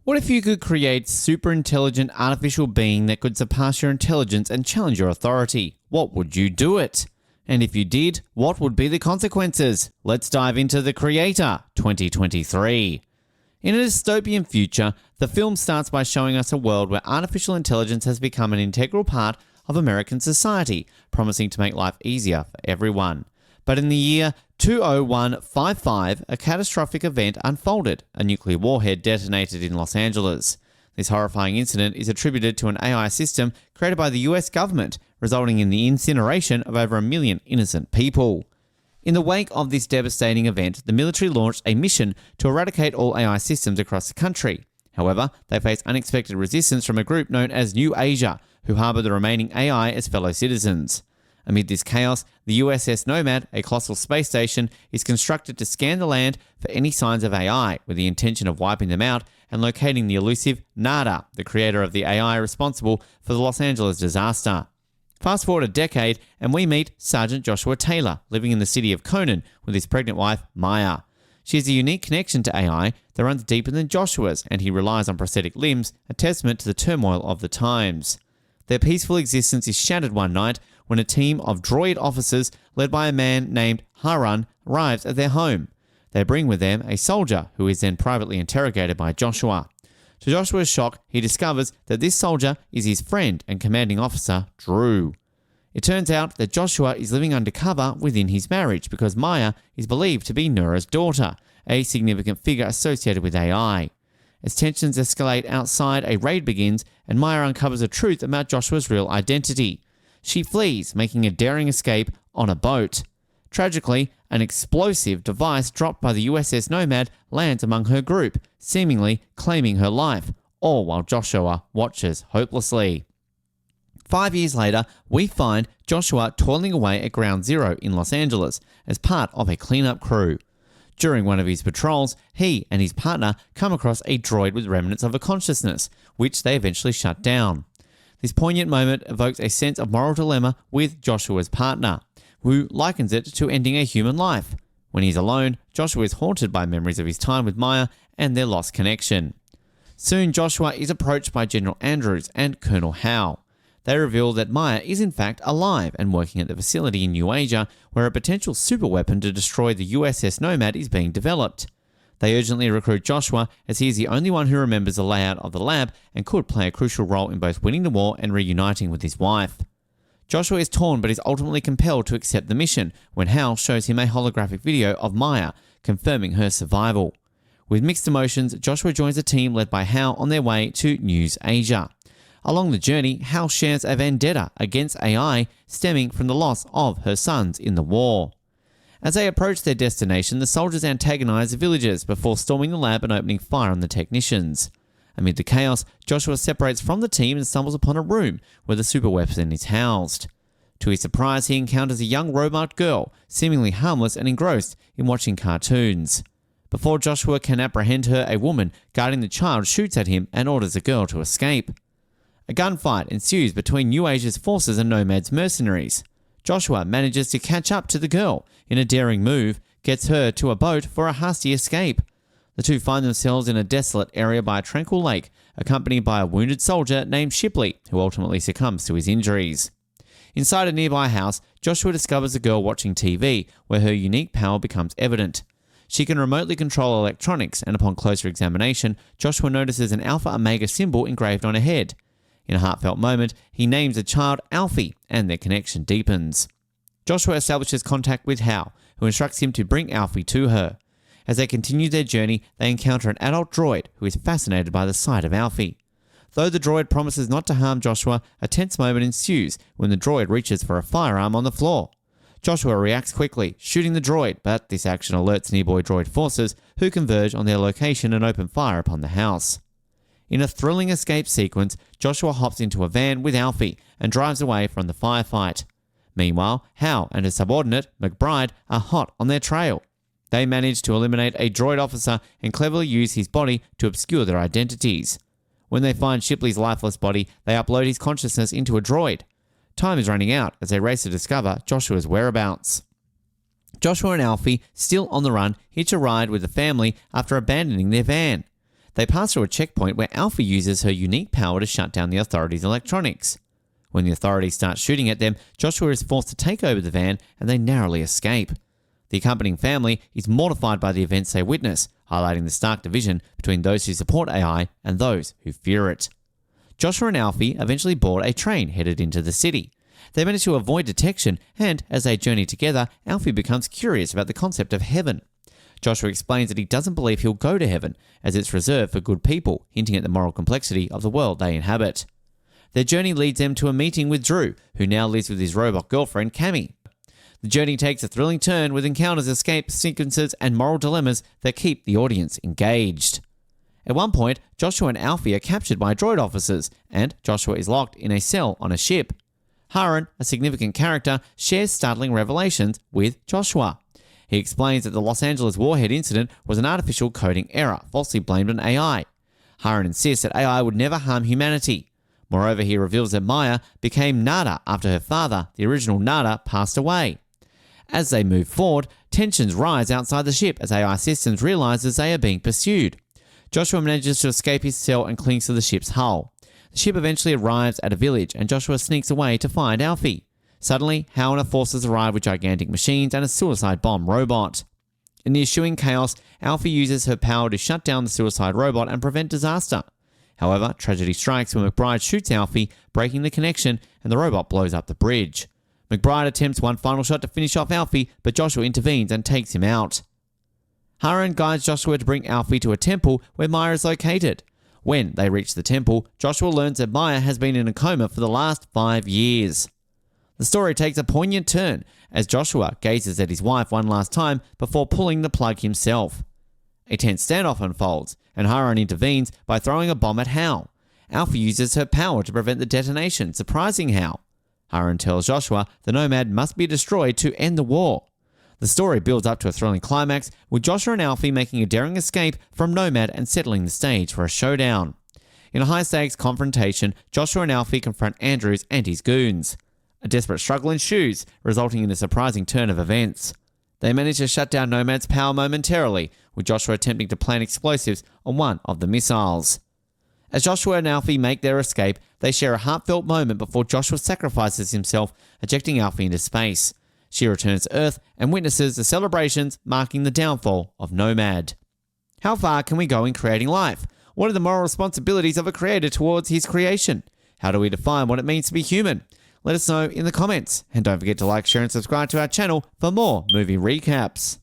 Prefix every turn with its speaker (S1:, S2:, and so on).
S1: What if you could create super intelligent artificial being that could surpass your intelligence and challenge your authority? What would you do it? And if you did, what would be the consequences? Let's dive into The Creator 2023. In a dystopian future, the film starts by showing us a world where artificial intelligence has become an integral part of American society, promising to make life easier for everyone. But in the year 20155, a catastrophic event unfolded. A nuclear warhead detonated in Los Angeles. This horrifying incident is attributed to an AI system created by the US government, resulting in the incineration of over 1 million innocent people. In the wake of this devastating event, the military launched a mission to eradicate all AI systems across the country. However, they faced unexpected resistance from a group known as New Asia, who harbour the remaining AI as fellow citizens. Amid this chaos, the USS Nomad, a colossal space station, is constructed to scan the land for any signs of AI, with the intention of wiping them out and locating the elusive Nada, the creator of the AI responsible for the Los Angeles disaster. Fast forward a decade, and we meet Sergeant Joshua Taylor, living in the city of Conan with his pregnant wife, Maya. She has a unique connection to AI that runs deeper than Joshua's, and he relies on prosthetic limbs, a testament to the turmoil of the times. Their peaceful existence is shattered one night when a team of droid officers led by a man named Harun arrives at their home. They bring with them a soldier who is then privately interrogated by Joshua. To Joshua's shock, he discovers that this soldier is his friend and commanding officer, Drew. It turns out that Joshua is living undercover within his marriage because Maya is believed to be Nura's daughter, a significant figure associated with AI. As tensions escalate outside, a raid begins and Maya uncovers the truth about Joshua's real identity. She flees, making a daring escape on a boat. Tragically, an explosive device dropped by the USS Nomad lands among her group, seemingly claiming her life, all while Joshua watches hopelessly. 5 years later, we find Joshua toiling away at Ground Zero in Los Angeles as part of a cleanup crew. During one of his patrols, he and his partner come across a droid with remnants of a consciousness, which they eventually shut down. This poignant moment evokes a sense of moral dilemma with Joshua's partner, who likens it to ending a human life. When he's alone, Joshua is haunted by memories of his time with Maya and their lost connection. Soon, Joshua is approached by General Andrews and Colonel Howe. They reveal that Maya is in fact alive and working at the facility in New Asia, where a potential superweapon to destroy the USS Nomad is being developed. They urgently recruit Joshua, as he is the only one who remembers the layout of the lab and could play a crucial role in both winning the war and reuniting with his wife. Joshua is torn but is ultimately compelled to accept the mission when Hal shows him a holographic video of Maya, confirming her survival. With mixed emotions, Joshua joins a team led by Hal on their way to New Asia. Along the journey, Hal shares a vendetta against AI stemming from the loss of her sons in the war. As they approach their destination, the soldiers antagonize the villagers before storming the lab and opening fire on the technicians. Amid the chaos, Joshua separates from the team and stumbles upon a room where the superweapon is housed. To his surprise, he encounters a young robot girl, seemingly harmless and engrossed in watching cartoons. Before Joshua can apprehend her, a woman guarding the child shoots at him and orders the girl to escape. A gunfight ensues between New Asia's forces and Nomad's mercenaries. Joshua manages to catch up to the girl in a daring move, gets her to a boat for a hasty escape. The two find themselves in a desolate area by a tranquil lake, accompanied by a wounded soldier named Shipley, who ultimately succumbs to his injuries. Inside a nearby house, Joshua discovers a girl watching TV, where her unique power becomes evident. She can remotely control electronics, and upon closer examination, Joshua notices an Alpha Omega symbol engraved on her head. In a heartfelt moment, he names the child Alfie, and their connection deepens. Joshua establishes contact with Hal, who instructs him to bring Alfie to her. As they continue their journey, they encounter an adult droid who is fascinated by the sight of Alfie. Though the droid promises not to harm Joshua, a tense moment ensues when the droid reaches for a firearm on the floor. Joshua reacts quickly, shooting the droid, but this action alerts nearby droid forces, who converge on their location and open fire upon the house. In a thrilling escape sequence, Joshua hops into a van with Alfie and drives away from the firefight. Meanwhile, Hal and his subordinate, McBride, are hot on their trail. They manage to eliminate a droid officer and cleverly use his body to obscure their identities. When they find Shipley's lifeless body, they upload his consciousness into a droid. Time is running out as they race to discover Joshua's whereabouts. Joshua and Alfie, still on the run, hitch a ride with the family after abandoning their van. They pass through a checkpoint where Alfie uses her unique power to shut down the authorities' electronics. When the authorities start shooting at them, Joshua is forced to take over the van and they narrowly escape. The accompanying family is mortified by the events they witness, highlighting the stark division between those who support AI and those who fear it. Joshua and Alfie eventually board a train headed into the city. They manage to avoid detection, and as they journey together, Alfie becomes curious about the concept of heaven. Joshua explains that he doesn't believe he'll go to heaven, as it's reserved for good people, hinting at the moral complexity of the world they inhabit. Their journey leads them to a meeting with Drew, who now lives with his robot girlfriend, Cammy. The journey takes a thrilling turn with encounters, escape sequences, and moral dilemmas that keep the audience engaged. At one point, Joshua and Alfie are captured by droid officers, and Joshua is locked in a cell on a ship. Haran, a significant character, shares startling revelations with Joshua. He explains that the Los Angeles warhead incident was an artificial coding error, falsely blamed on AI. Haran insists that AI would never harm humanity. Moreover, he reveals that Maya became Nada after her father, the original Nada, passed away. As they move forward, tensions rise outside the ship as AI systems realizes they are being pursued. Joshua manages to escape his cell and clings to the ship's hull. The ship eventually arrives at a village and Joshua sneaks away to find Alfie. Suddenly, Howner forces arrive with gigantic machines and a suicide bomb robot. In the ensuing chaos, Alfie uses her power to shut down the suicide robot and prevent disaster. However, tragedy strikes when McBride shoots Alfie, breaking the connection, and the robot blows up the bridge. McBride attempts one final shot to finish off Alfie, but Joshua intervenes and takes him out. Haran guides Joshua to bring Alfie to a temple where Maya is located. When they reach the temple, Joshua learns that Maya has been in a coma for the last 5 years. The story takes a poignant turn as Joshua gazes at his wife one last time before pulling the plug himself. A tense standoff unfolds, and Haran intervenes by throwing a bomb at Hal. Alfie uses her power to prevent the detonation, surprising Hal. Haran tells Joshua the Nomad must be destroyed to end the war. The story builds up to a thrilling climax, with Joshua and Alfie making a daring escape from Nomad and settling the stage for a showdown. In a high-stakes confrontation, Joshua and Alfie confront Andrews and his goons. A desperate struggle ensues, resulting in a surprising turn of events. They manage to shut down Nomad's power momentarily, with Joshua attempting to plant explosives on one of the missiles. As Joshua and Alfie make their escape, they share a heartfelt moment before Joshua sacrifices himself, ejecting Alfie into space. She returns to Earth and witnesses the celebrations marking the downfall of Nomad. How far can we go in creating life? What are the moral responsibilities of a creator towards his creation? How do we define what it means to be human? Let us know in the comments. And don't forget to like, share, and subscribe to our channel for more movie recaps.